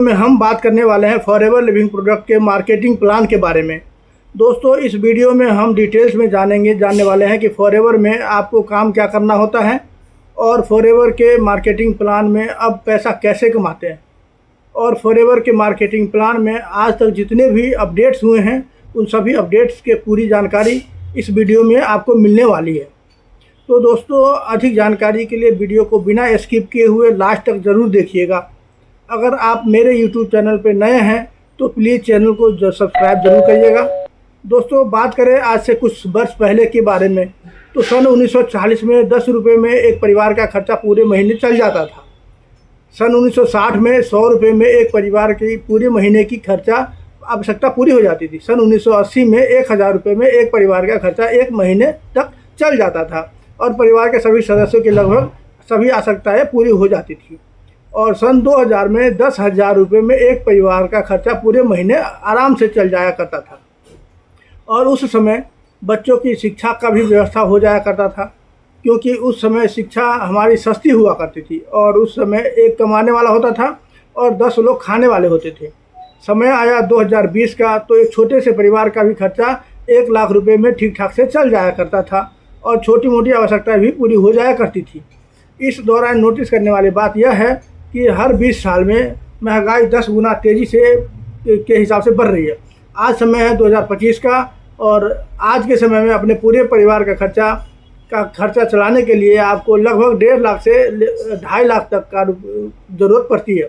में हम बात करने वाले हैं फॉरएवर लिविंग प्रोडक्ट के मार्केटिंग प्लान के बारे में। दोस्तों, इस वीडियो में हम डिटेल्स में जानने वाले हैं कि फॉरएवर में आपको काम क्या करना होता है और फॉरएवर के मार्केटिंग प्लान में अब पैसा कैसे कमाते हैं, और फॉरएवर के मार्केटिंग प्लान में आज तक जितने भी अपडेट्स हुए हैं उन सभी अपडेट्स के पूरी जानकारी इस वीडियो में आपको मिलने वाली है। तो दोस्तों, अधिक जानकारी के लिए वीडियो को बिना स्किप किए हुए लास्ट तक ज़रूर देखिएगा। अगर आप मेरे YouTube चैनल पर नए हैं तो प्लीज़ चैनल को सब्सक्राइब जरूर करिएगा। दोस्तों, बात करें आज से कुछ वर्ष पहले के बारे में, तो सन 1940 में 10 रुपये में एक परिवार का खर्चा पूरे महीने चल जाता था। सन 1960 में 100 रुपये में एक परिवार की पूरे महीने की खर्चा आवश्यकता पूरी हो जाती थी। सन 1980 में 1000 रुपये में एक परिवार का खर्चा एक महीने तक चल जाता था और परिवार के सभी सदस्यों की लगभग सभी आवश्यकताएँ पूरी हो जाती थी। और सन 2000 में 10,000 रुपये में एक परिवार का खर्चा पूरे महीने आराम से चल जाया करता था। और उस समय बच्चों की शिक्षा का भी व्यवस्था हो जाया करता था, क्योंकि उस समय शिक्षा हमारी सस्ती हुआ करती थी और उस समय एक कमाने वाला होता था और 10 लोग खाने वाले होते थे। समय आया 2020 का, तो एक छोटे से परिवार का भी खर्चा 1 लाख रुपये में ठीक ठाक से चल जाया करता था और छोटी मोटी आवश्यकताएँ भी पूरी हो जाया करती थी। इस दौरान नोटिस करने वाली बात यह है कि हर 20 साल में महंगाई 10 गुना तेज़ी से के हिसाब से बढ़ रही है। आज समय है 2025 का और आज के समय में अपने पूरे परिवार का खर्चा चलाने के लिए आपको लगभग 1.5 लाख से 2.5 लाख तक का ज़रूरत पड़ती है।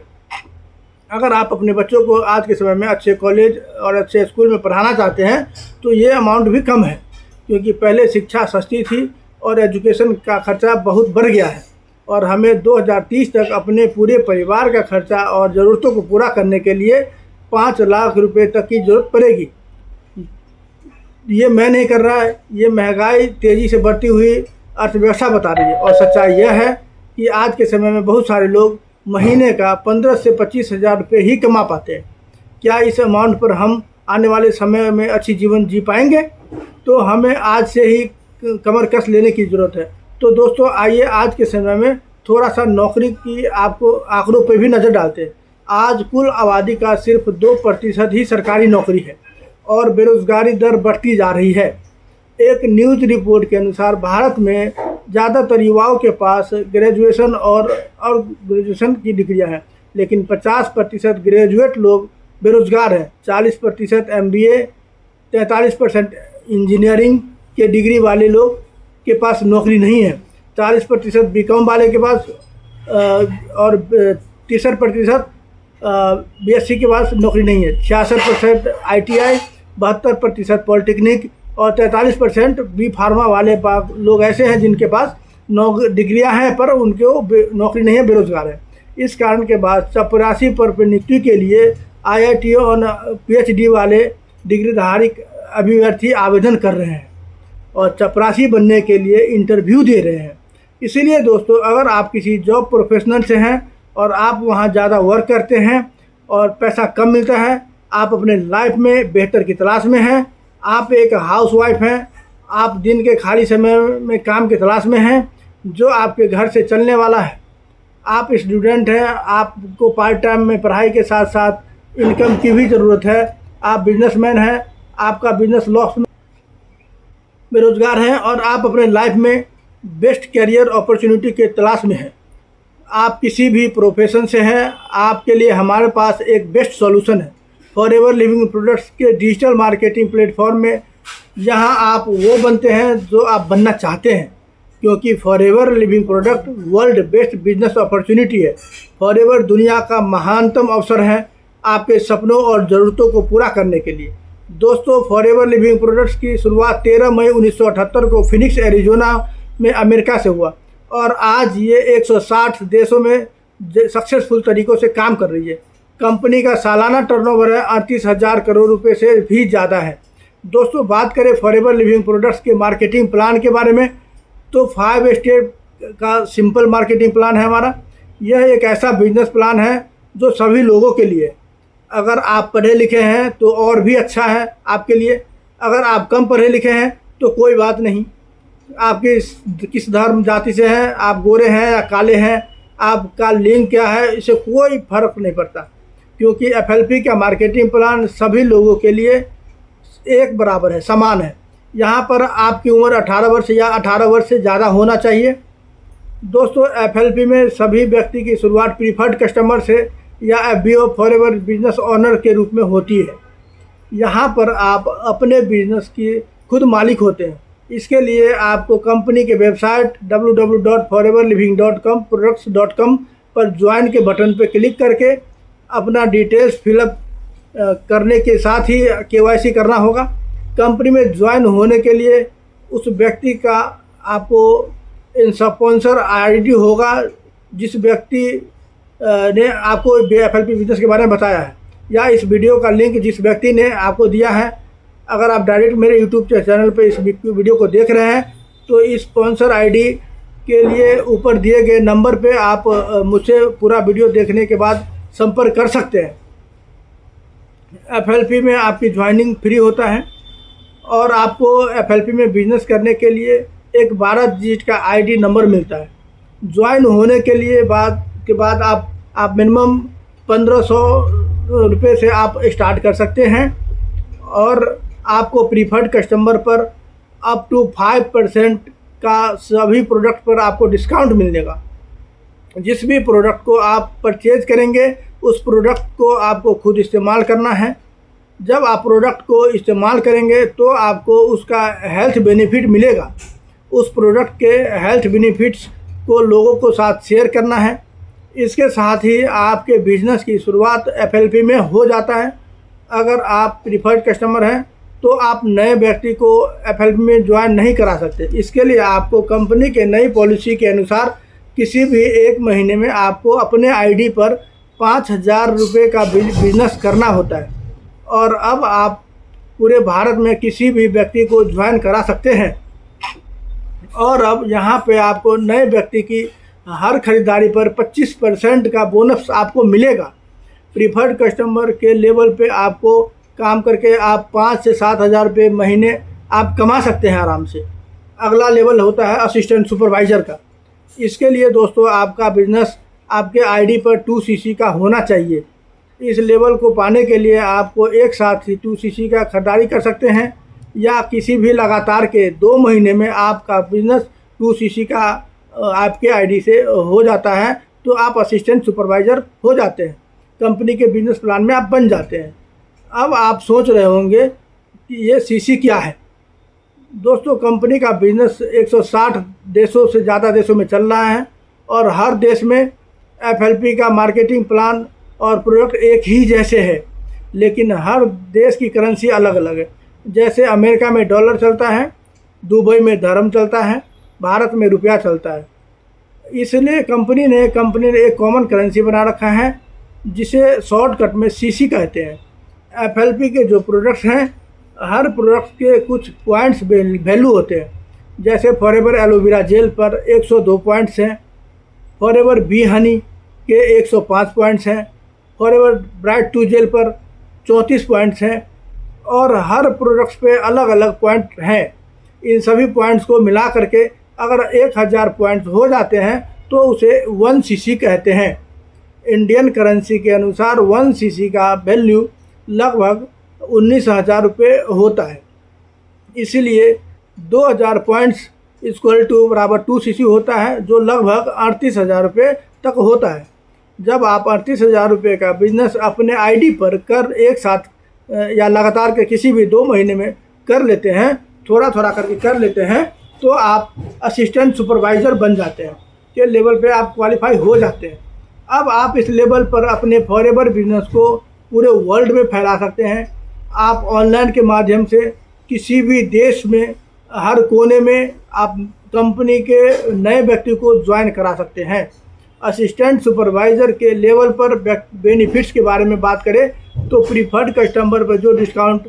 अगर आप अपने बच्चों को आज के समय में अच्छे कॉलेज और अच्छे स्कूल में पढ़ाना चाहते हैं तो ये अमाउंट भी कम है, क्योंकि पहले शिक्षा सस्ती थी और एजुकेशन का खर्चा बहुत बढ़ गया है और हमें 2030 तक अपने पूरे परिवार का खर्चा और ज़रूरतों को पूरा करने के लिए 5 लाख रुपए तक की ज़रूरत पड़ेगी। ये मैं नहीं कर रहा है, ये महंगाई तेज़ी से बढ़ती हुई अर्थव्यवस्था बता रही है। और सच्चाई यह है कि आज के समय में बहुत सारे लोग महीने का 15 से 25 हज़ार रुपये ही कमा पाते हैं। क्या इस अमाउंट पर हम आने वाले समय में अच्छी जीवन जी पाएंगे? तो हमें आज से ही कमर कस लेने की ज़रूरत है। तो दोस्तों, आइए आज के समय में थोड़ा सा नौकरी की आपको आंकड़ों पर भी नज़र डालते हैं। आज कुल आबादी का सिर्फ 2% ही सरकारी नौकरी है और बेरोज़गारी दर बढ़ती जा रही है। एक न्यूज़ रिपोर्ट के अनुसार भारत में ज़्यादातर युवाओं के पास ग्रेजुएशन और ग्रेजुएशन की डिग्रियां हैं, लेकिन 50% ग्रेजुएट लोग बेरोज़गार हैं। 40% MBA, 43% इंजीनियरिंग के डिग्री वाले लोग के पास नौकरी नहीं है, 40% BCom वाले के पास और 63% BSc के पास नौकरी नहीं है। 66% ITI, 72% पॉलिटेक्निक और 43% बी फार्मा वाले लोग ऐसे हैं जिनके पास डिग्रियां हैं पर उनको नौकरी नहीं है, बेरोजगार है। इस कारण के बाद चपरासी पर नियुक्ति के लिए IIT और PhD वाले डिग्रीधारी अभ्यर्थी आवेदन कर रहे हैं और चपरासी बनने के लिए इंटरव्यू दे रहे हैं। इसीलिए दोस्तों, अगर आप किसी जॉब प्रोफेशनल से हैं और आप वहां ज़्यादा वर्क करते हैं और पैसा कम मिलता है, आप अपने लाइफ में बेहतर की तलाश में हैं, आप एक हाउसवाइफ हैं, आप दिन के खाली समय में काम की तलाश में हैं जो आपके घर से चलने वाला है, आप स्टूडेंट हैं, आपको पार्ट टाइम में पढ़ाई के साथ साथ इनकम की भी ज़रूरत है, आप बिजनेसमैन हैं, आपका बिजनेस लॉस में बेरोजगार हैं और आप अपने लाइफ में बेस्ट कैरियर अपॉर्चुनिटी के तलाश में हैं, आप किसी भी प्रोफेशन से हैं, आपके लिए हमारे पास एक बेस्ट सॉल्यूशन है फॉरएवर लिविंग प्रोडक्ट्स के डिजिटल मार्केटिंग प्लेटफॉर्म में। यहाँ आप वो बनते हैं जो आप बनना चाहते हैं, क्योंकि forever living product world best business opportunity है। फॉरएवर दुनिया का महानतम अवसर है आपके सपनों और ज़रूरतों को पूरा करने के लिए। दोस्तों, फॉरएवर लिविंग प्रोडक्ट्स की शुरुआत 13 मई 1978 को फिनिक्स एरिजोना में अमेरिका से हुआ और आज ये 160 देशों में सक्सेसफुल तरीक़ों से काम कर रही है। कंपनी का सालाना टर्नओवर है 38,000 करोड़ रुपए से भी ज़्यादा है। दोस्तों, बात करें फॉरएवर लिविंग प्रोडक्ट्स के मार्केटिंग प्लान के बारे में, तो 5 स्टेप का सिंपल मार्केटिंग प्लान है हमारा। यह एक ऐसा बिजनेस प्लान है जो सभी लोगों के लिए। अगर आप पढ़े लिखे हैं तो और भी अच्छा है आपके लिए, अगर आप कम पढ़े लिखे हैं तो कोई बात नहीं। आप किस धर्म जाति से हैं, आप गोरे हैं या काले हैं, आपका लिंग क्या है, इससे कोई फर्क नहीं पड़ता, क्योंकि FLP का मार्केटिंग प्लान सभी लोगों के लिए एक बराबर है, समान है। यहाँ पर आपकी उम्र 18 वर्ष या 18 वर्ष से ज़्यादा होना चाहिए। दोस्तों, FLP में सभी व्यक्ति की शुरुआत प्रीफर्ड कस्टमर से या FBO फॉरएवर बिजनेस ओनर के रूप में होती है। यहाँ पर आप अपने बिजनेस की खुद मालिक होते हैं। इसके लिए आपको कंपनी के वेबसाइट www.foreverliving.com products.com पर ज्वाइन के बटन पर क्लिक करके अपना डिटेल्स फिलअप करने के साथ ही KYC करना होगा। कंपनी में ज्वाइन होने के लिए उस व्यक्ति का आपको स्पॉन्सर ID होगा जिस व्यक्ति ने आपको FLP बिजनेस के बारे में बताया है, या इस वीडियो का लिंक जिस व्यक्ति ने आपको दिया है। अगर आप डायरेक्ट मेरे यूट्यूब चैनल पर इस वीडियो को देख रहे हैं तो इस स्पॉन्सर ID के लिए ऊपर दिए गए नंबर पे आप मुझसे पूरा वीडियो देखने के बाद संपर्क कर सकते हैं। FLP में आपकी ज्वाइनिंग फ्री होता है और आपको FLP में बिजनेस करने के लिए एक 12 डिजिट का ID नंबर मिलता है। ज्वाइन होने के लिए बाद आप मिनिमम 1500 रुपये से आप स्टार्ट कर सकते हैं और आपको प्रीफर्ड कस्टमर पर अप टू 5% का सभी प्रोडक्ट पर आपको डिस्काउंट मिलेगा। जिस भी प्रोडक्ट को आप परचेज करेंगे उस प्रोडक्ट को आपको खुद इस्तेमाल करना है। जब आप प्रोडक्ट को इस्तेमाल करेंगे तो आपको उसका हेल्थ बेनिफिट मिलेगा। उस प्रोडक्ट के हेल्थ बेनिफिट्स को लोगों को साथ शेयर करना है। इसके साथ ही आपके बिजनेस की शुरुआत FLP में हो जाता है। अगर आप प्रीफर्ड कस्टमर हैं तो आप नए व्यक्ति को FLP में ज्वाइन नहीं करा सकते। इसके लिए आपको कंपनी के नई पॉलिसी के अनुसार किसी भी एक महीने में आपको अपने ID पर 5000 रुपये का बिजनेस करना होता है और अब आप पूरे भारत में किसी भी व्यक्ति को ज्वाइन करा सकते हैं। और अब यहाँ पे आपको नए व्यक्ति की हर खरीदारी पर 25% का बोनस आपको मिलेगा। प्रीफर्ड कस्टमर के लेवल पे आपको काम करके आप 5 से 7 हज़ार रुपये महीने आप कमा सकते हैं आराम से। अगला लेवल होता है असिस्टेंट सुपरवाइज़र का। इसके लिए दोस्तों आपका बिजनेस आपके ID पर 2cc का होना चाहिए। इस लेवल को पाने के लिए आपको एक साथ ही 2cc का खरीदारी कर सकते हैं या किसी भी लगातार के 2 महीने में आपका बिजनेस 2cc का आपके ID से हो जाता है तो आप असिस्टेंट सुपरवाइज़र हो जाते हैं। कंपनी के बिजनेस प्लान में आप बन जाते हैं। अब आप सोच रहे होंगे कि ये CC क्या है। दोस्तों, कंपनी का बिजनेस 160 देशों से ज़्यादा देशों में चल रहा है और हर देश में FLP का मार्केटिंग प्लान और प्रोडक्ट एक ही जैसे है, लेकिन हर देश की करेंसी अलग अलग है। जैसे अमेरिका में डॉलर चलता है, दुबई में धर्म चलता है, भारत में रुपया चलता है। इसलिए कंपनी ने एक कॉमन करेंसी बना रखा है जिसे शॉर्टकट में CC कहते हैं। FLP के जो प्रोडक्ट्स हैं, हर प्रोडक्ट के कुछ पॉइंट्स वैल्यू होते हैं। जैसे फॉरएवर एलोवेरा जेल पर 102 पॉइंट्स हैं, फॉरएवर बी हनी के 105 पॉइंट्स हैं, फॉरएवर ब्राइट 2 जेल पर 34 पॉइंट्स हैं और हर प्रोडक्ट्स पे अलग अलग पॉइंट हैं। इन सभी पॉइंट्स को मिला करके अगर 1000 पॉइंट्स हो जाते हैं तो उसे 1 CC कहते हैं। इंडियन करेंसी के अनुसार 1 CC का वैल्यू लगभग 19,000 रुपये होता है। इसीलिए 2000 पॉइंट्स इक्वल टू बराबर 2 CC होता है, जो लगभग 38,000 रुपये तक होता है। जब आप 38,000 रुपये का बिजनेस अपने ID पर कर एक साथ या लगातार के किसी भी 2 महीने में कर लेते हैं, थोड़ा थोड़ा करके कर लेते हैं, तो आप असिस्टेंट सुपरवाइज़र बन जाते हैं के लेवल पे आप क्वालिफाई हो जाते हैं। अब आप इस लेवल पर अपने फॉरएवर बिजनेस को पूरे वर्ल्ड में फैला सकते हैं। आप ऑनलाइन के माध्यम से किसी भी देश में हर कोने में आप कंपनी के नए व्यक्ति को ज्वाइन करा सकते हैं। असिस्टेंट सुपरवाइज़र के लेवल पर बेनिफिट्स के बारे में बात करें तो प्रीफर्ड कस्टमर पर जो डिस्काउंट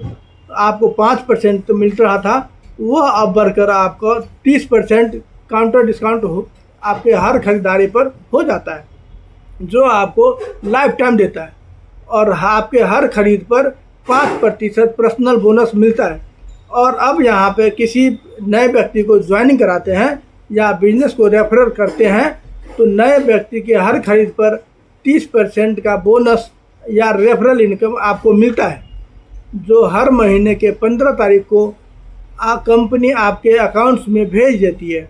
आपको 5% मिल रहा था, वह अब बढ़कर आपको 30% काउंटर डिस्काउंट आपके हर खरीदारी पर हो जाता है, जो आपको लाइफ टाइम देता है और आपके हर खरीद पर 5% पर्सनल बोनस मिलता है। और अब यहाँ पे किसी नए व्यक्ति को ज्वाइनिंग कराते हैं या बिजनेस को रेफर करते हैं तो नए व्यक्ति के हर खरीद पर 30% का बोनस या रेफरल इनकम आपको मिलता है, जो हर महीने के 15 तारीख को कंपनी आपके अकाउंट्स में भेज देती है।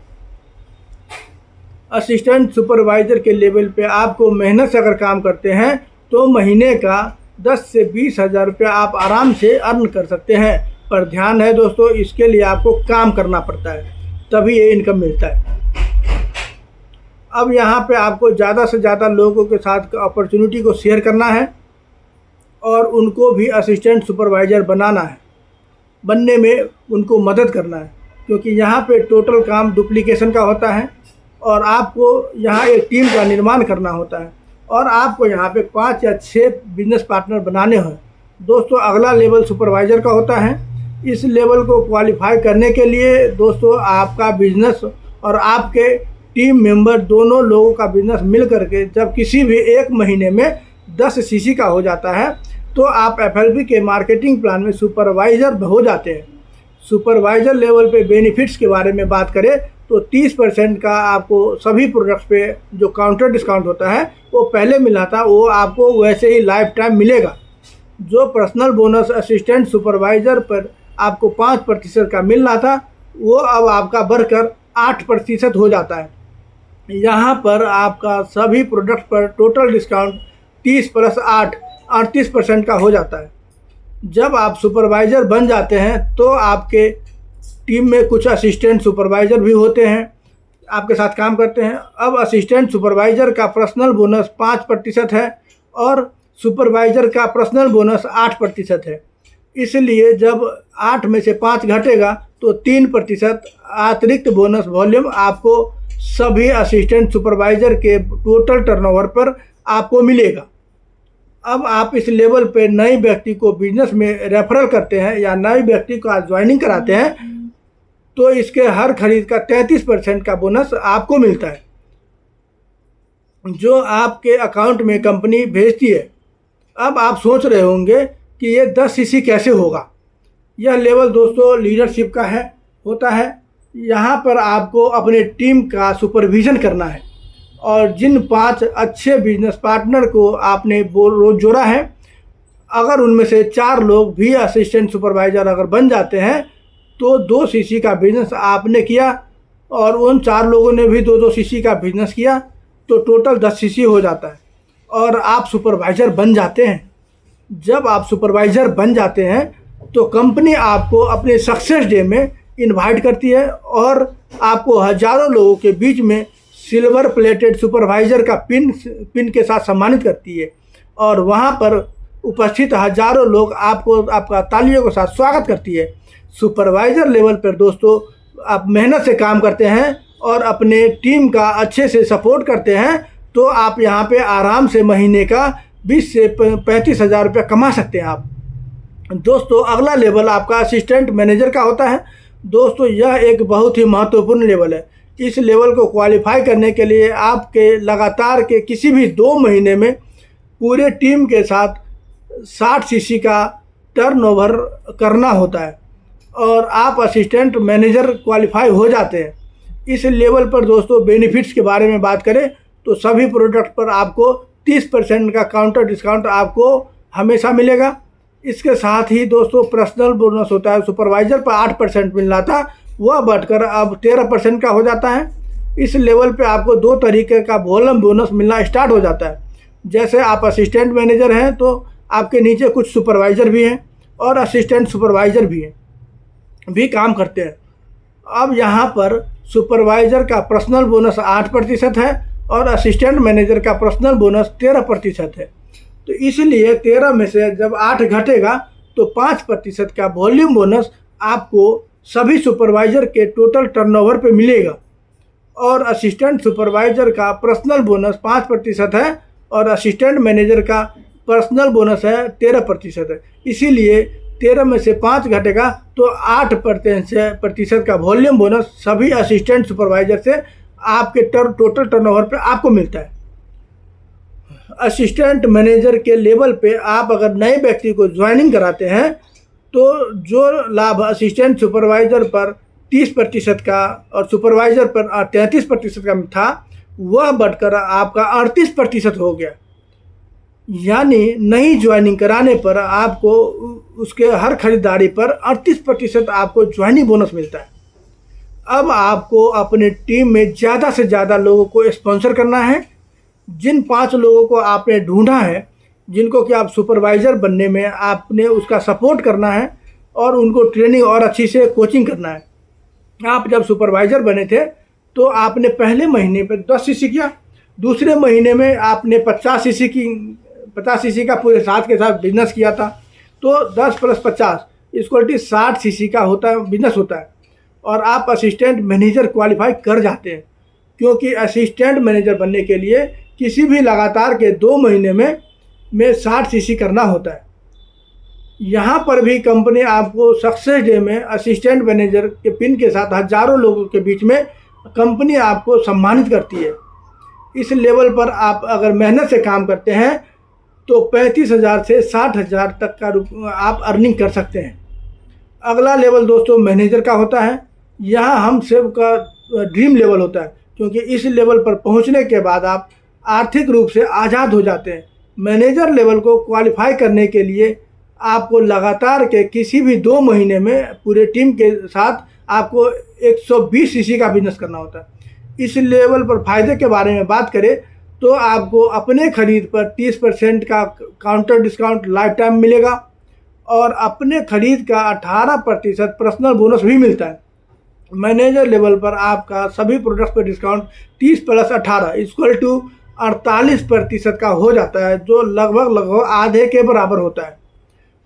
असिस्टेंट सुपरवाइज़र के लेवल पे आपको मेहनत से अगर काम करते हैं तो महीने का 10 से 20 हज़ार रुपये आप आराम से अर्न कर सकते हैं। पर ध्यान है दोस्तों, इसके लिए आपको काम करना पड़ता है, तभी ये इनकम मिलता है। अब यहाँ पे आपको ज़्यादा से ज़्यादा लोगों के साथ अपॉर्चुनिटी को शेयर करना है और उनको भी असिस्टेंट सुपरवाइज़र बनाना है, बनने में उनको मदद करना है, क्योंकि यहाँ पे टोटल काम डुप्लीकेशन का होता है और आपको यहाँ एक टीम का निर्माण करना होता है और आपको यहाँ पे 5 या 6 बिजनेस पार्टनर बनाने हैं। दोस्तों अगला लेवल सुपरवाइज़र का होता है। इस लेवल को क्वालिफाई करने के लिए दोस्तों आपका बिजनेस और आपके टीम मेंबर दोनों लोगों का बिजनेस मिल करके जब किसी भी एक महीने में 10 सीसी का हो जाता है तो आप एफएलबी के मार्केटिंग प्लान में सुपरवाइज़र हो जाते हैं। सुपरवाइज़र लेवल पे बेनिफिट्स के बारे में बात करें तो 30% का आपको सभी प्रोडक्ट्स पे जो काउंटर डिस्काउंट होता है वो पहले मिला था, वो आपको वैसे ही लाइफ टाइम मिलेगा। जो पर्सनल बोनस असिस्टेंट सुपरवाइज़र पर आपको 5% का मिल रहा था वो अब आपका बढ़कर 8% हो जाता है। यहाँ पर आपका सभी प्रोडक्ट पर टोटल डिस्काउंट 30 + 8 38% का हो जाता है। जब आप सुपरवाइज़र बन जाते हैं तो आपके टीम में कुछ असिस्टेंट सुपरवाइज़र भी होते हैं, आपके साथ काम करते हैं। अब असिस्टेंट सुपरवाइज़र का पर्सनल बोनस 5% है और सुपरवाइज़र का पर्सनल बोनस 8% है। इसलिए जब 8 में से 5 घटेगा तो 3% अतिरिक्त बोनस वॉल्यूम आपको सभी असिस्टेंट सुपरवाइज़र के टोटल टर्नओवर पर आपको मिलेगा। अब आप इस लेवल पे नए व्यक्ति को बिजनेस में रेफरल करते हैं या नए व्यक्ति को ज्वाइनिंग कराते हैं तो इसके हर खरीद का 33% का बोनस आपको मिलता है, जो आपके अकाउंट में कंपनी भेजती है। अब आप सोच रहे होंगे कि ये 10 सीसी कैसे होगा। यह लेवल दोस्तों लीडरशिप का होता है। यहाँ पर आपको अपने टीम का सुपरविज़न करना है और जिन 5 अच्छे बिजनेस पार्टनर को आपने रोज़ जोड़ा है, अगर उनमें से 4 लोग भी असिस्टेंट सुपरवाइज़र अगर बन जाते हैं तो 2 सीसी का बिज़नेस आपने किया और उन 4 लोगों ने भी 2-2 सीसी का बिज़नेस किया तो टोटल 10 सीसी हो जाता है और आप सुपरवाइज़र बन जाते हैं। जब आप सुपरवाइज़र बन जाते हैं तो कंपनी आपको अपने सक्सेस डे में इनवाइट करती है और आपको हज़ारों लोगों के बीच में सिल्वर प्लेटेड सुपरवाइज़र का पिन के साथ सम्मानित करती है और वहाँ पर उपस्थित हज़ारों लोग आपका तालियों के साथ स्वागत करती है। सुपरवाइज़र लेवल पर दोस्तों आप मेहनत से काम करते हैं और अपने टीम का अच्छे से सपोर्ट करते हैं तो आप यहाँ पे आराम से महीने का 20 से 35 हज़ार रुपये कमा सकते हैं आप। दोस्तों अगला लेवल आपका असिस्टेंट मैनेजर का होता है। दोस्तों यह एक बहुत ही महत्वपूर्ण लेवल है। इस लेवल को क्वालिफाई करने के लिए आपके लगातार के किसी भी 2 महीने में पूरे टीम के साथ 60 सीसी का टर्नओवर करना होता है और आप असिस्टेंट मैनेजर क्वालिफाई हो जाते हैं। इस लेवल पर दोस्तों बेनिफिट्स के बारे में बात करें तो सभी प्रोडक्ट पर आपको 30% का काउंटर डिस्काउंट आपको हमेशा मिलेगा। इसके साथ ही दोस्तों पर्सनल बोनस होता है। सुपरवाइज़र पर 8% मिल रहा था, वह बढ़कर अब 13% का हो जाता है। इस लेवल पे आपको 2 तरीके का वॉल्यूम बोनस मिलना स्टार्ट हो जाता है। जैसे आप असिस्टेंट मैनेजर हैं तो आपके नीचे कुछ सुपरवाइज़र भी हैं और असिस्टेंट सुपरवाइज़र भी काम करते हैं। अब यहाँ पर सुपरवाइज़र का पर्सनल बोनस 8% है और असिस्टेंट मैनेजर का पर्सनल बोनस 13% है। तो इसलिए 13 में से जब 8 घटेगा तो 5% का वॉल्यूम बोनस आपको सभी सुपरवाइज़र के टोटल टर्नओवर पे मिलेगा और असिस्टेंट सुपरवाइज़र का पर्सनल बोनस 5% है और असिस्टेंट मैनेजर का पर्सनल बोनस है 13% है। इसीलिए 13 में से 5 घटेगा तो 8% का वॉल्यूम बोनस सभी असिस्टेंट सुपरवाइज़र से आपके टोटल टर्नओवर पे आपको मिलता है। असिस्टेंट मैनेजर के लेवल पे आप अगर नए व्यक्ति को ज्वाइनिंग कराते हैं तो जो लाभ असिस्टेंट सुपरवाइज़र पर 30% का और सुपरवाइज़र पर 33% का था वह बढ़कर आपका 38% हो गया। यानी नई ज्वाइनिंग कराने पर आपको उसके हर खरीदारी पर 38% आपको ज्वाइनिंग बोनस मिलता है। अब आपको अपने टीम में ज़्यादा से ज़्यादा लोगों को स्पॉन्सर करना है। जिन 5 लोगों को आपने ढूंढा है, जिनको कि आप सुपरवाइज़र बनने में आपने उसका सपोर्ट करना है और उनको ट्रेनिंग और अच्छी से कोचिंग करना है। आप जब सुपरवाइज़र बने थे तो आपने पहले महीने पे 10 सीसी किया, दूसरे महीने में आपने 50 सीसी का पूरे साथ के साथ बिजनेस किया था। तो 10 + 50 = 60 सीसी का होता है बिजनेस होता है, और आप असिस्टेंट मैनेजर क्वालिफाई कर जाते हैं। क्योंकि असिस्टेंट मैनेजर बनने के लिए किसी भी लगातार के 2 महीने में 60 सीसी करना होता है। यहाँ पर भी कंपनी आपको सक्सेस डे में असिस्टेंट मैनेजर के पिन के साथ हज़ारों लोगों के बीच में कंपनी आपको सम्मानित करती है। इस लेवल पर आप अगर मेहनत से काम करते हैं तो 35,000 से 60,000 तक का आप अर्निंग कर सकते हैं। अगला लेवल दोस्तों मैनेजर का होता है। यहाँ हम सबका ड्रीम लेवल होता है, क्योंकि इस लेवल पर पहुँचने के बाद आप आर्थिक रूप से आज़ाद हो जाते हैं। मैनेजर लेवल को क्वालिफाई करने के लिए आपको लगातार के किसी भी 2 महीने में पूरे टीम के साथ आपको 120 सीसी का बिजनेस करना होता है। इस लेवल पर फ़ायदे के बारे में बात करें तो आपको अपने खरीद पर 30% का काउंटर डिस्काउंट लाइफ टाइम मिलेगा, और अपने खरीद का 18% पर्सनल बोनस भी मिलता है। मैनेजर लेवल पर आपका सभी प्रोडक्ट्स पर डिस्काउंट 30 + 18 = 48% का हो जाता है, जो लगभग आधे के बराबर होता है।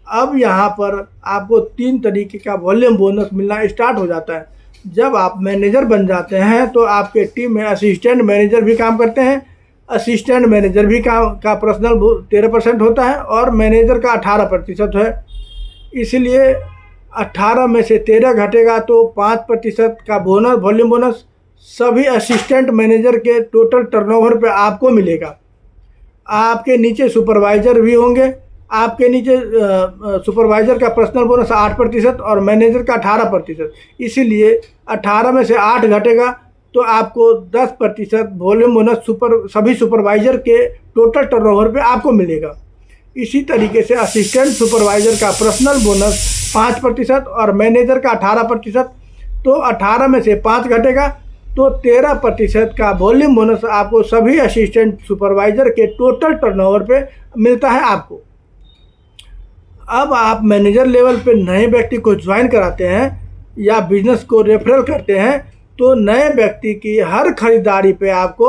अब यहाँ पर आपको 3 तरीके का वॉल्यूम बोनस मिलना स्टार्ट हो जाता है। जब आप मैनेजर बन जाते हैं तो आपके टीम में असिस्टेंट मैनेजर भी काम करते हैं। असिस्टेंट मैनेजर भी का पर्सनल 13% होता है और मैनेजर का 18% है। इसलिए 18 में से 13 घटेगा तो 5% का बोनस, वॉल्यूम बोनस सभी असिस्टेंट मैनेजर के टोटल टर्नओवर पे आपको मिलेगा। आपके नीचे सुपरवाइज़र भी होंगे। आपके नीचे सुपरवाइज़र का पर्सनल बोनस 8% और मैनेजर का 18%। इसीलिए 18 में से 8 घटेगा तो आपको 10% वॉल्यूम बोनस सभी सुपरवाइज़र के टोटल टर्नओवर पे आपको मिलेगा। इसी तरीके से असिस्टेंट सुपरवाइज़र का पर्सनल बोनस 5% और मैनेजर का 18%। तो 18 में से 5 घटेगा तो 13% का वॉल्यूम बोनस आपको सभी असिस्टेंट सुपरवाइज़र के टोटल टर्नओवर पे मिलता है आपको। अब आप मैनेजर लेवल पे नए व्यक्ति को ज्वाइन कराते हैं या बिजनेस को रेफरल करते हैं तो नए व्यक्ति की हर खरीदारी पे आपको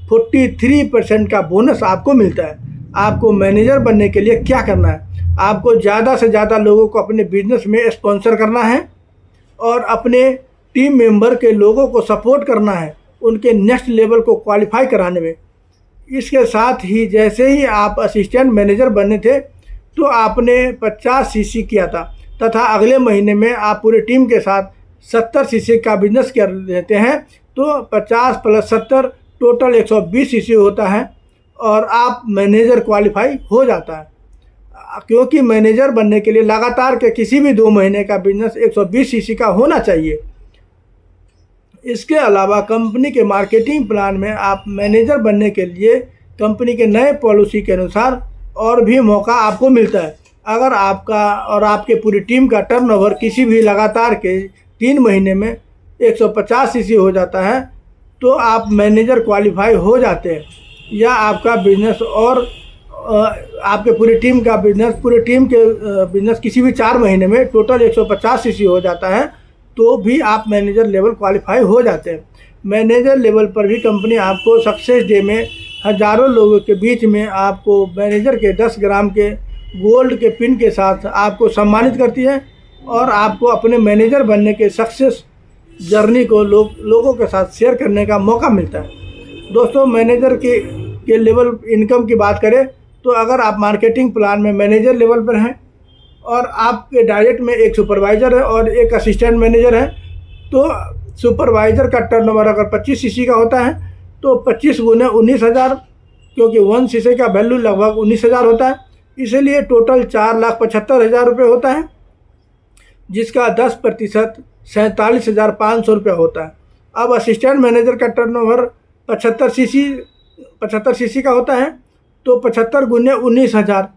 43% का बोनस आपको मिलता है। आपको मैनेजर बनने के लिए क्या करना है? आपको ज़्यादा से ज़्यादा लोगों को अपने बिजनेस में स्पॉन्सर करना है और अपने टीम मेंबर के लोगों को सपोर्ट करना है उनके नेक्स्ट लेवल को क्वालिफाई कराने में। इसके साथ ही जैसे ही आप असिस्टेंट मैनेजर बने थे तो आपने 50 सीसी किया था, तथा अगले महीने में आप पूरी टीम के साथ 70 सीसी का बिजनेस कर लेते हैं तो 50 + 70 टोटल 120 सीसी होता है और आप मैनेजर क्वालिफाई हो जाता है। क्योंकि मैनेजर बनने के लिए लगातार के किसी भी 2 महीने का बिजनेस 120 सीसी का होना चाहिए। इसके अलावा कंपनी के मार्केटिंग प्लान में आप मैनेजर बनने के लिए कंपनी के नए पॉलिसी के अनुसार और भी मौका आपको मिलता है। अगर आपका और आपके पूरी टीम का टर्नओवर किसी भी लगातार के 3 महीने में 150 सीसी हो जाता है तो आप मैनेजर क्वालिफाई हो जाते हैं, या आपका बिजनेस और आपके पूरी टीम के बिजनेस किसी भी 4 महीने में टोटल 150 सीसी हो जाता है तो भी आप मैनेजर लेवल क्वालिफाई हो जाते हैं। मैनेजर लेवल पर भी कंपनी आपको सक्सेस डे में हज़ारों लोगों के बीच में आपको मैनेजर के 10 ग्राम के गोल्ड के पिन के साथ आपको सम्मानित करती है और आपको अपने मैनेजर बनने के सक्सेस जर्नी को लोगों के साथ शेयर करने का मौका मिलता है। दोस्तों, मैनेजर के लेवल इनकम की बात करें तो अगर आप मार्केटिंग प्लान में मैनेजर लेवल पर हैं और आपके डायरेक्ट में एक सुपरवाइज़र है और एक असिस्टेंट मैनेजर है तो सुपरवाइज़र का टर्नओवर अगर 25 सीसी का होता है तो 25 × 19,000, क्योंकि 1 सीसी का वैल्यू लगभग 19,000 होता है, इसलिए टोटल 4,75,000 रुपये होता है, जिसका 10% 47,500 रुपये होता है। अब असिस्टेंट मैनेजर का टर्नओवर 75 सीसी का होता है तो 75 गुने 19,000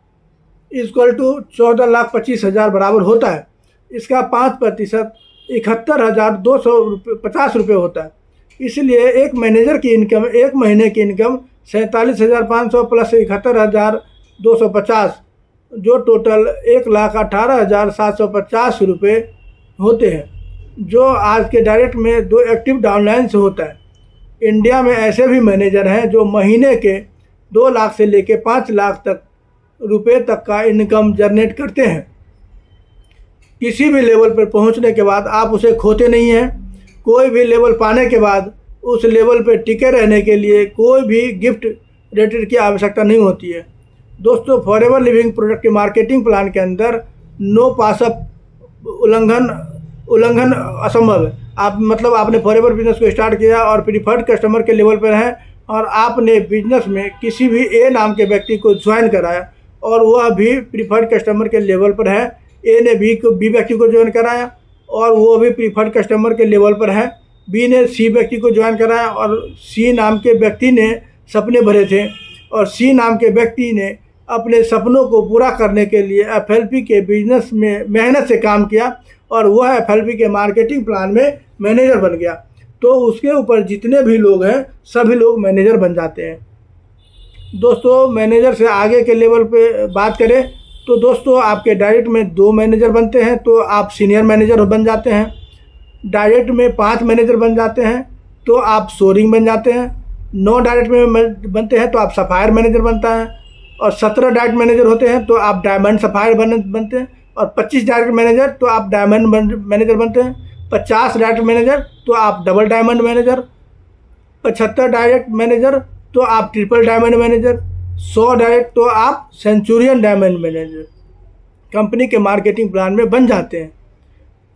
इक्वल टू 14,25,000 बराबर होता है। इसका 5% 71,250 रुपये होता है। इसलिए एक मैनेजर की इनकम, एक महीने की इनकम 47,500 प्लस 71,250, जो टोटल 1,18,750 रुपये होते हैं, जो आज के डायरेक्ट में 2 एक्टिव डाउनलाइन से होता है। इंडिया में ऐसे भी मैनेजर हैं जो महीने के 2 लाख से लेके 5 लाख तक रुपए तक का इनकम जनरेट करते हैं। किसी भी लेवल पर पहुंचने के बाद आप उसे खोते नहीं हैं। कोई भी लेवल पाने के बाद उस लेवल पर टिके रहने के लिए कोई भी गिफ्ट रेटेड की आवश्यकता नहीं होती है। दोस्तों, फॉरएवर लिविंग प्रोडक्ट के मार्केटिंग प्लान के अंदर नो पासअप उल्लंघन असंभव है। आप मतलब आपने फॉरएवर बिजनेस को स्टार्ट किया और प्रीफर्ड कस्टमर के लेवल पर हैं और आपने बिजनेस में किसी भी ए नाम के व्यक्ति को ज्वाइन कराया और वह भी प्रीफर्ड कस्टमर के लेवल पर है। ए ने बी व्यक्ति को ज्वाइन कराया और वो भी प्रीफर्ड कस्टमर के लेवल पर है। बी ने सी व्यक्ति को ज्वाइन कराया और सी नाम के व्यक्ति ने सपने भरे थे और सी नाम के व्यक्ति ने अपने सपनों को पूरा करने के लिए एफएलपी के बिजनेस में मेहनत से काम किया और वह एफएलपी के मार्केटिंग प्लान में मैनेजर बन गया। तो उसके ऊपर जितने भी लोग हैं सभी लोग मैनेजर बन जाते हैं। दोस्तों, मैनेजर से आगे के लेवल पे बात करें तो दोस्तों आपके डायरेक्ट में 2 मैनेजर बनते हैं तो आप सीनियर मैनेजर बन जाते हैं। डायरेक्ट में 5 मैनेजर बन जाते हैं तो आप सोरिंग बन जाते हैं। 9 डायरेक्ट में बनते हैं तो आप सफ़ायर मैनेजर बनता है और 17 डायरेक्ट मैनेजर होते हैं तो आप डायमंड सफ़ायर बनते हैं और 25 डायरेक्ट मैनेजर तो आप डायमंड मैनेजर बनते हैं। 50 डायरेक्ट मैनेजर तो आप double diamond manager. 75 direct manager तो आप ट्रिपल डायमंड मैनेजर। 100 डायरेक्ट तो आप सेंचुरियन डायमंड मैनेजर कंपनी के मार्केटिंग प्लान में बन जाते हैं।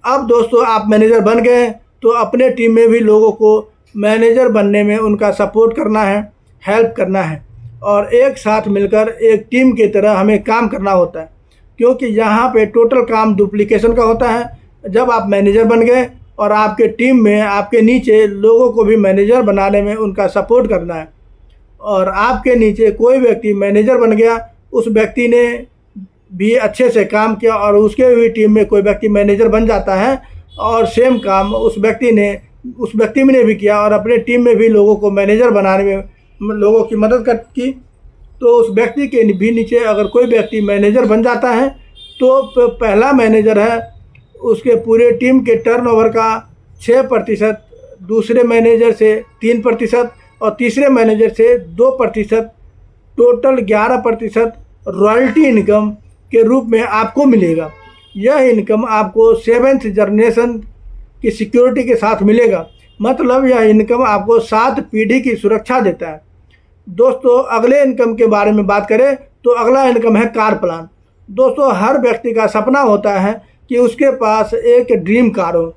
अब दोस्तों आप मैनेजर बन गए तो अपने टीम में भी लोगों को मैनेजर बनने में उनका सपोर्ट करना है, हेल्प करना है और एक साथ मिलकर एक टीम की तरह हमें काम करना होता है, क्योंकि यहाँ पे टोटल काम डुप्लीकेशन का होता है। जब आप मैनेजर बन गए और आपके टीम में आपके नीचे लोगों को भी मैनेजर बनाने में उनका सपोर्ट करना है और आपके नीचे कोई व्यक्ति मैनेजर बन गया, उस व्यक्ति ने भी अच्छे से काम किया और उसके भी टीम में कोई व्यक्ति मैनेजर बन जाता है और सेम काम उस व्यक्ति ने भी किया और अपने टीम में भी लोगों को मैनेजर बनाने में लोगों की मदद की, तो उस व्यक्ति के भी नीचे अगर कोई व्यक्ति मैनेजर बन जाता है तो पहला मैनेजर है उसके पूरे टीम के टर्नओवर का 6%, दूसरे मैनेजर से 3% और तीसरे मैनेजर से 2%, टोटल 11% रॉयल्टी इनकम के रूप में आपको मिलेगा। यह इनकम आपको 7th जनरेशन की सिक्योरिटी के साथ मिलेगा, मतलब यह इनकम आपको 7 पीढ़ी की सुरक्षा देता है। दोस्तों, अगले इनकम के बारे में बात करें तो अगला इनकम है कार प्लान। दोस्तों, हर व्यक्ति का सपना होता है कि उसके पास एक ड्रीम कार हो।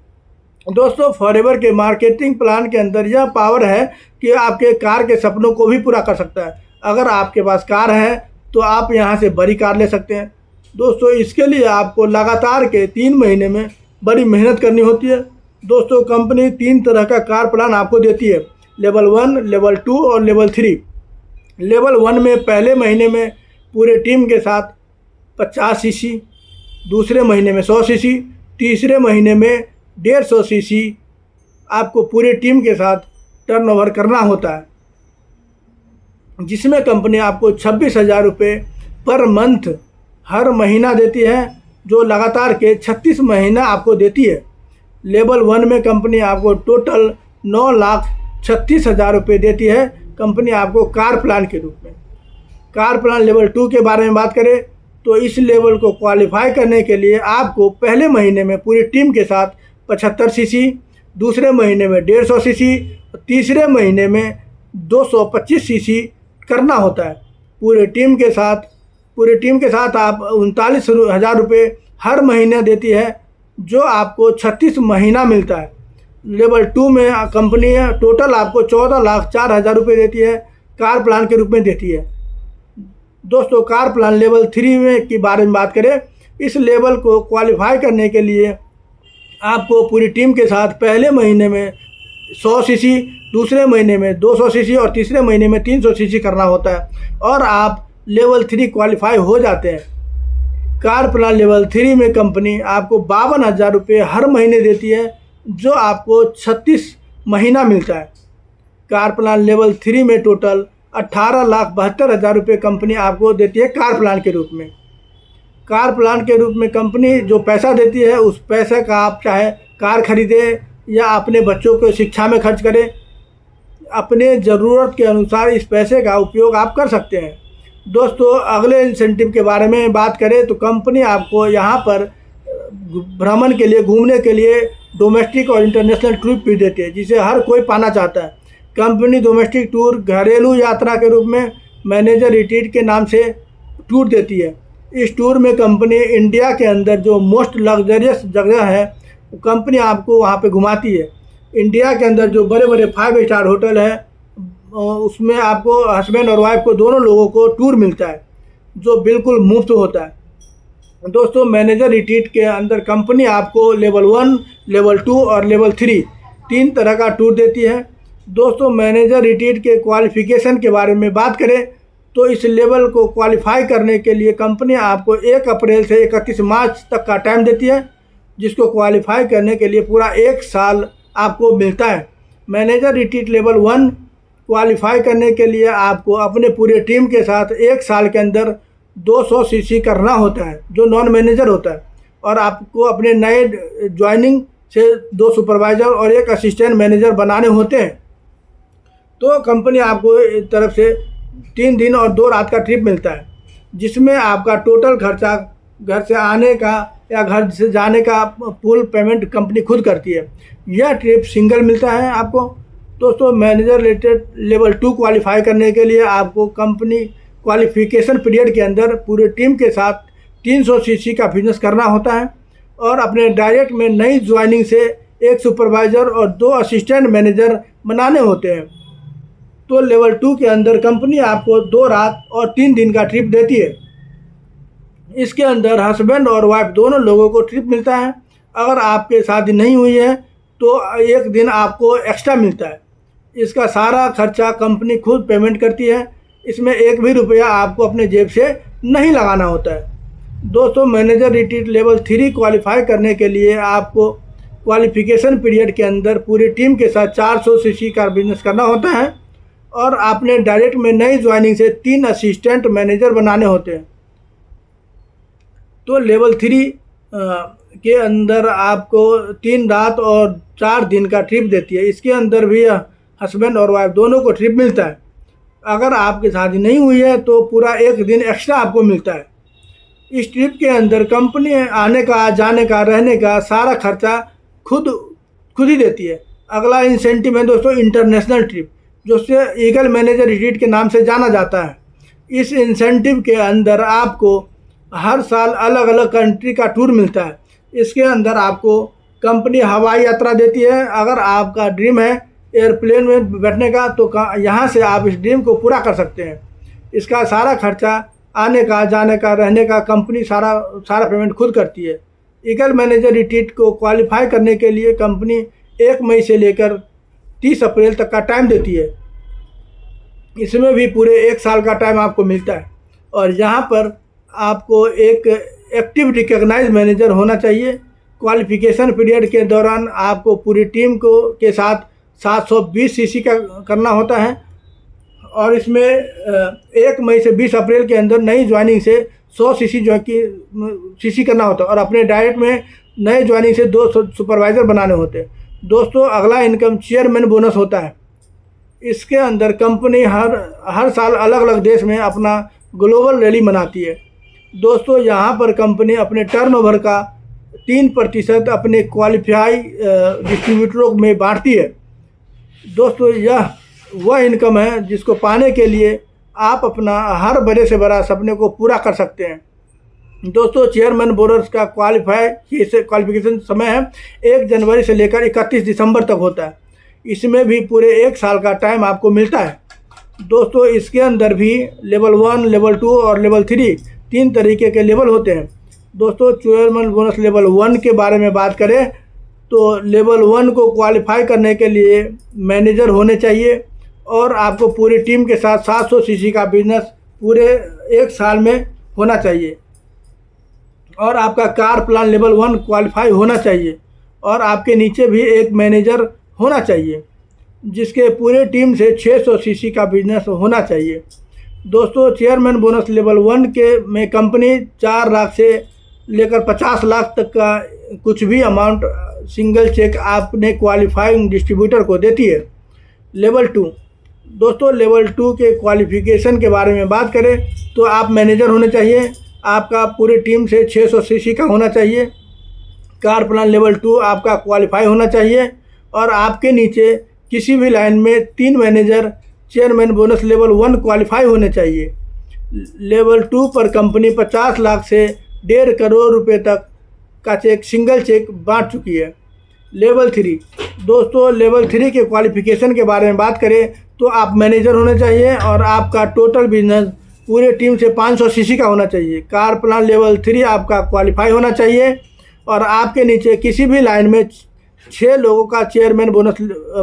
दोस्तों, फॉरएवर के मार्केटिंग प्लान के अंदर यह पावर है कि आपके कार के सपनों को भी पूरा कर सकता है। अगर आपके पास कार है तो आप यहाँ से बड़ी कार ले सकते हैं। दोस्तों, इसके लिए आपको लगातार के 3 महीने में बड़ी मेहनत करनी होती है। दोस्तों, कंपनी 3 तरह का कार प्लान आपको देती है, लेवल 1, लेवल 2 और लेवल 3। लेवल 1 में पहले महीने में पूरे टीम के साथ 50 सीसी, दूसरे महीने में 100 सीसी, तीसरे महीने में 150 सीसी आपको पूरी टीम के साथ टर्नओवर करना होता है, जिसमें कंपनी आपको 26,000 रुपये पर मंथ हर महीना देती है, जो लगातार के 36 महीना आपको देती है। लेवल 1 में कंपनी आपको टोटल 9,36,000 रुपये देती है, कंपनी आपको कार प्लान के रूप में। कार प्लान लेवल 2 के बारे में बात करें तो इस लेवल को क्वालिफाई करने के लिए आपको पहले महीने में पूरी टीम के साथ 75 सीसी, दूसरे महीने में 150 सीसी, तीसरे महीने में 225 सीसी करना होता है। पूरे टीम के साथ आप 39,000 रुपये हर महीने देती है, जो आपको 36 महीना मिलता है। लेवल 2 में कंपनी टोटल आपको 14,04,000 रुपये देती है, कार प्लान के रूप में देती है। दोस्तों, कार प्लान लेवल 3 में के बारे में बात करें, इस लेवल को क्वालिफाई करने के लिए आपको पूरी टीम के साथ पहले महीने में 100 सीसी, दूसरे महीने में 200 सीसी और तीसरे महीने में 300 सीसी करना होता है और आप लेवल 3 क्वालिफाई हो जाते हैं। कार प्लान लेवल 3 में कंपनी आपको 52,000 रुपये हर महीने देती है, जो आपको 36 महीना मिलता है। कार प्लान लेवल 3 में टोटल 18,72,000 रुपये कंपनी आपको देती है कार प्लान के रूप में। कार प्लान के रूप में कंपनी जो पैसा देती है, उस पैसे का आप चाहे कार खरीदें या अपने बच्चों को शिक्षा में खर्च करें, अपने ज़रूरत के अनुसार इस पैसे का उपयोग आप कर सकते हैं। दोस्तों, अगले इंसेंटिव के बारे में बात करें तो कंपनी आपको यहाँ पर भ्रमण के लिए, घूमने के लिए डोमेस्टिक और इंटरनेशनल ट्रिप भी देती है, जिसे हर कोई पाना चाहता है। कंपनी डोमेस्टिक टूर, घरेलू यात्रा के रूप में मैनेजर रिट्रीट के नाम से टूर देती है। इस टूर में कंपनी इंडिया के अंदर जो मोस्ट लग्जरियस जगह है, कंपनी आपको वहाँ पे घुमाती है। इंडिया के अंदर जो बड़े बड़े 5 स्टार होटल है, उसमें आपको हस्बैंड और वाइफ को दोनों लोगों को टूर मिलता है, जो बिल्कुल मुफ्त होता है। दोस्तों, मैनेजर रिट्रीट के अंदर कंपनी आपको लेवल 1, लेवल 2 और लेवल 3 3 तरह का टूर देती है। दोस्तों, मैनेजर रिट्रीट के क्वालिफ़िकेशन के बारे में बात करें तो इस लेवल को क्वालिफाई करने के लिए कंपनी आपको 1 अप्रैल से 31 मार्च तक का टाइम देती है, जिसको क्वालिफाई करने के लिए पूरा 1 साल आपको मिलता है। मैनेजर रिट्रीट लेवल 1 क्वालिफाई करने के लिए आपको अपने पूरे टीम के साथ 1 साल के अंदर 200 सीसी करना होता है, जो नॉन मैनेजर होता है, और आपको अपने नए ज्वाइनिंग से 2 सुपरवाइज़र और 1 असिस्टेंट मैनेजर बनाने होते हैं। तो कंपनी आपको एक तरफ से 3 दिन और 2 रात का ट्रिप मिलता है, जिसमें आपका टोटल खर्चा घर से आने का या घर से जाने का फुल पेमेंट कंपनी खुद करती है। यह ट्रिप सिंगल मिलता है आपको। दोस्तों, मैनेजर रिलेटेड लेवल 2 क्वालिफाई करने के लिए आपको कंपनी क्वालिफिकेशन पीरियड के अंदर पूरे टीम के साथ 300 सीसी का बिजनेस करना होता है और अपने डायरेक्ट में नई ज्वाइनिंग से 1 सुपरवाइज़र और 2 असिस्टेंट मैनेजर बनाने होते हैं। तो लेवल 2 के अंदर कंपनी आपको 2 रात और 3 दिन का ट्रिप देती है। इसके अंदर हस्बैंड और वाइफ दोनों लोगों को ट्रिप मिलता है। अगर आपके शादी नहीं हुई है तो 1 दिन आपको एक्स्ट्रा मिलता है। इसका सारा खर्चा कंपनी खुद पेमेंट करती है। इसमें 1 भी रुपया आपको अपने जेब से नहीं लगाना होता है। दोस्तों, मैनेजर रिट्रीट लेवल 3 क्वालिफाई करने के लिए आपको क्वालिफिकेशन पीरियड के अंदर पूरी टीम के साथ 400 सीसी का बिजनेस करना होता है और आपने डायरेक्ट में नई ज्वाइनिंग से 3 असिस्टेंट मैनेजर बनाने होते हैं। तो लेवल 3 के अंदर आपको 3 रात और 4 दिन का ट्रिप देती है। इसके अंदर भी हस्बैंड और वाइफ दोनों को ट्रिप मिलता है। अगर आपकी शादी नहीं हुई है तो पूरा 1 दिन एक्स्ट्रा आपको मिलता है। इस ट्रिप के अंदर कंपनी आने का, जाने का, रहने का सारा खर्चा खुद ही देती है। अगला इंसेंटिव है दोस्तों इंटरनेशनल ट्रिप, जो से ईगल मैनेजर रिट्रीट के नाम से जाना जाता है। इस इंसेंटिव के अंदर आपको हर साल अलग अलग कंट्री का टूर मिलता है। इसके अंदर आपको कंपनी हवाई यात्रा देती है। अगर आपका ड्रीम है एयरप्लेन में बैठने का, तो यहाँ से आप इस ड्रीम को पूरा कर सकते हैं। इसका सारा खर्चा, आने का, जाने का, रहने का कंपनी सारा पेमेंट खुद करती है। ईगल मैनेजर रिट्रीट को क्वालिफाई करने के लिए कंपनी 1 मई से लेकर 30 अप्रैल तक का टाइम देती है। इसमें भी पूरे 1 साल का टाइम आपको मिलता है और यहाँ पर आपको एक एक्टिव रिकॉग्नाइज मैनेजर होना चाहिए। क्वालिफिकेशन पीरियड के दौरान आपको पूरी टीम के साथ 720 सीसी का करना होता है और इसमें 1 मई से 20 अप्रैल के अंदर नई ज्वाइनिंग से 100 सीसी सीसी करना होता है और अपने डायरेक्ट में नए ज्वाइनिंग से 2 सुपरवाइज़र बनाने होते हैं। दोस्तों, अगला इनकम चेयरमैन बोनस होता है। इसके अंदर कंपनी हर साल अलग अलग देश में अपना ग्लोबल रैली मनाती है। दोस्तों, यहाँ पर कंपनी अपने टर्नओवर का 3% अपने क्वालिफाई डिस्ट्रीब्यूटरों में बांटती है। दोस्तों, यह वह इनकम है जिसको पाने के लिए आप अपना हर बड़े से बड़ा सपने को पूरा कर सकते हैं। दोस्तों, चेयरमैन बोनस का क्वालिफिकेशन समय है 1 जनवरी से लेकर 31 दिसंबर तक होता है। इसमें भी पूरे 1 साल का टाइम आपको मिलता है। दोस्तों, इसके अंदर भी लेवल 1, लेवल 2 और लेवल 3 तरीके के लेवल होते हैं। दोस्तों, चेयरमैन बोनस लेवल 1 के बारे में बात करें तो लेवल 1 को क्वालिफाई करने के लिए मैनेजर होने चाहिए और आपको पूरी टीम के साथ 700 सीसी का बिजनेस पूरे 1 साल में होना चाहिए और आपका कार प्लान लेवल 1 क्वालिफाई होना चाहिए और आपके नीचे भी एक मैनेजर होना चाहिए जिसके पूरे टीम से 600 सीसी का बिजनेस होना चाहिए। दोस्तों, चेयरमैन बोनस लेवल 1 के में कंपनी 4 लाख से लेकर 50 लाख तक का कुछ भी अमाउंट सिंगल चेक आपने क्वालिफाइंग डिस्ट्रीब्यूटर को देती है। लेवल 2, दोस्तों लेवल 2 के क्वालिफिकेशन के बारे में बात करें तो आप मैनेजर होने चाहिए, आपका पूरी टीम से 600 सीसी का होना चाहिए, कार प्लान लेवल 2 आपका क्वालिफाई होना चाहिए और आपके नीचे किसी भी लाइन में 3 manager chairman bonus level 1 qualify होने चाहिए। लेवल 2 पर कंपनी 50 लाख से 1.5 करोड़ रुपए तक का चेक सिंगल चेक बांट चुकी है। लेवल 3, दोस्तों लेवल 3 के क्वालिफिकेशन के बारे में बात करें तो आप मैनेजर होने चाहिए और आपका टोटल बिजनेस पूरे टीम से 500 सीसी का होना चाहिए। कार प्लान लेवल 3 आपका क्वालिफाई होना चाहिए और आपके नीचे किसी भी लाइन में 6 लोगों का चेयरमैन बोनस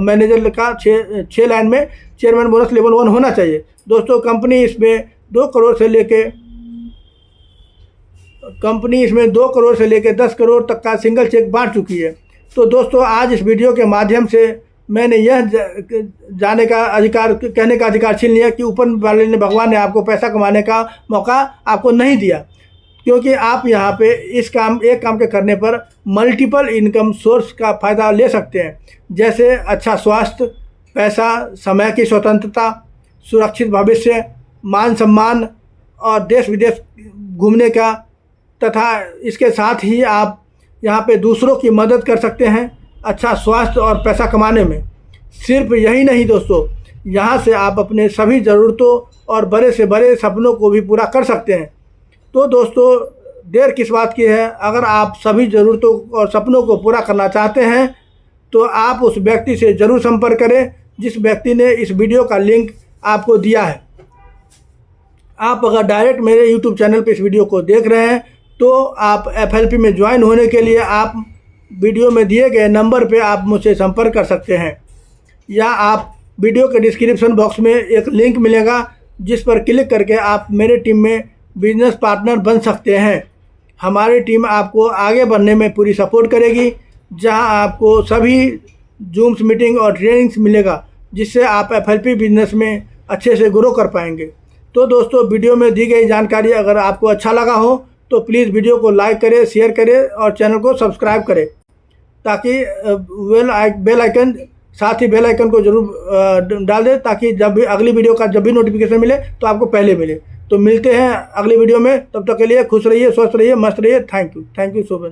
मैनेजर का 6 लाइन में चेयरमैन बोनस लेवल 1 होना चाहिए। दोस्तों कंपनी इसमें 2 करोड़ से लेके 10 करोड़ तक का सिंगल चेक बांट चुकी है। तो दोस्तों आज इस वीडियो के माध्यम से मैंने यह कहने का अधिकार छीन लिया कि ऊपर वाले ने, भगवान ने आपको पैसा कमाने का मौका आपको नहीं दिया, क्योंकि आप यहाँ पे एक काम के करने पर मल्टीपल इनकम सोर्स का फ़ायदा ले सकते हैं, जैसे अच्छा स्वास्थ्य, पैसा, समय की स्वतंत्रता, सुरक्षित भविष्य, मान सम्मान और देश विदेश घूमने का, तथा इसके साथ ही आप यहाँ पे दूसरों की मदद कर सकते हैं अच्छा स्वास्थ्य और पैसा कमाने में। सिर्फ यही नहीं दोस्तों, यहाँ से आप अपने सभी ज़रूरतों और बड़े से बड़े सपनों को भी पूरा कर सकते हैं। तो दोस्तों देर किस बात की है, अगर आप सभी ज़रूरतों और सपनों को पूरा करना चाहते हैं तो आप उस व्यक्ति से ज़रूर संपर्क करें जिस व्यक्ति ने इस वीडियो का लिंक आपको दिया है। आप अगर डायरेक्ट मेरे YouTube चैनल पर इस वीडियो को देख रहे हैं तो आप FLP में ज्वाइन होने के लिए आप वीडियो में दिए गए नंबर पे आप मुझसे संपर्क कर सकते हैं, या आप वीडियो के डिस्क्रिप्शन बॉक्स में एक लिंक मिलेगा जिस पर क्लिक करके आप मेरे टीम में बिजनेस पार्टनर बन सकते हैं। हमारी टीम आपको आगे बढ़ने में पूरी सपोर्ट करेगी, जहां आपको सभी जूम्स मीटिंग और ट्रेनिंग्स मिलेगा जिससे आप FLP बिजनेस में अच्छे से ग्रो कर पाएंगे। तो दोस्तों वीडियो में दी गई जानकारी अगर आपको अच्छा लगा हो तो प्लीज़ वीडियो को लाइक करें, शेयर करें और चैनल को सब्सक्राइब करें, ताकि साथ ही बेल आइकन को जरूर डाल दें ताकि जब भी अगली वीडियो का जब भी नोटिफिकेशन मिले तो आपको पहले मिले। तो मिलते हैं अगली वीडियो में, तब तक के लिए खुश रहिए, स्वस्थ रहिए, मस्त रहिए। Thank you so much.